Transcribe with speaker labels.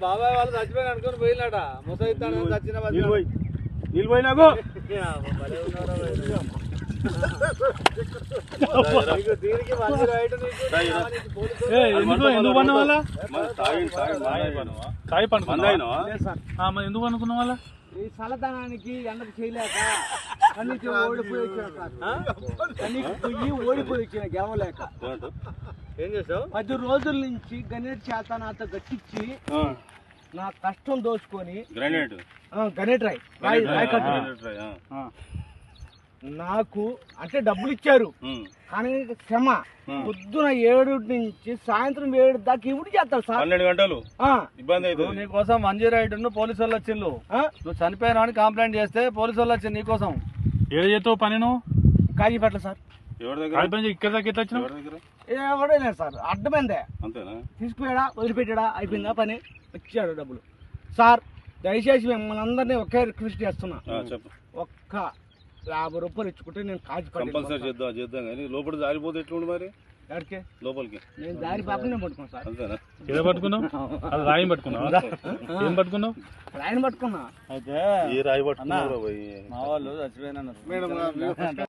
Speaker 1: బాబాయ్ వాళ్ళు చచ్చిపోయిన అనుకుని పోయినట ముసైతాను చచ్చిన
Speaker 2: నీళ్ళు పోయినాకు
Speaker 3: ఎందుకు పన్న వాళ్ళ ఎందుకు అనుకున్న వాళ్ళ
Speaker 1: ఈ చల్లదనానికి ఎండకు చేయలేక కన్నీకి ఓడిపోయి వచ్చిన గెలవలేక ఏం చేసావు 10 రోజుల నుంచి గణేట్ చేత నాతో గట్టించి నా కష్టం దోచుకొని గణేట్ రాయ్ నాకు అంటే డబ్బులు ఇచ్చారు కానీ క్షమ పొద్దున 7 నుంచి సాయంత్రం 7 దాకా ఇవి చేస్తారు సార్
Speaker 2: 12 గంటలు ఇబ్బంది అవుతుంది
Speaker 3: నీకోసం మంజీ రైడ్ పోలీసు వాళ్ళు వచ్చిండు నువ్వు చనిపోయినా అని కంప్లైంట్ చేస్తే పోలీసు వాళ్ళు వచ్చింది నీకోసం ఏడు చేస్తావు పని నువ్వు
Speaker 1: కాజీపేట సార్
Speaker 3: ఇక్కడ దాకా ఎట్లా వచ్చినావు
Speaker 1: ఎవడలేదు సార్ అడ్డమైందే
Speaker 2: అంతేనా
Speaker 1: తీసుకుపోయాడా వదిలిపెట్టాడా అయిపోయిందా పని వచ్చాడు డబ్బులు సార్ దయచేసి మిమ్మల్ని అందరినీ ఒకే రిక్వెస్ట్ చేస్తున్నా ఒక్క 50 రూపాయలు ఇచ్చుకుంటే నేను
Speaker 2: కంపల్సరీ చేద్దాం కానీ లోపల జారిపోతే ఎట్లుండి మరి
Speaker 1: ఎక్కడికి
Speaker 2: లోపలికి
Speaker 1: నేను దారి పాపని నేను పట్టుకున్నాను సార్
Speaker 2: అంతేనా
Speaker 3: ఏదో పట్టుకున్నావు అది రాయి పట్టుకున్నావు ఏం పట్టుకున్నావు
Speaker 1: రాయిని పట్టుకున్నా
Speaker 2: అయితే ఈ రాయి పట్టుకున్నా
Speaker 3: మా వాళ్ళు చచ్చిపోయినా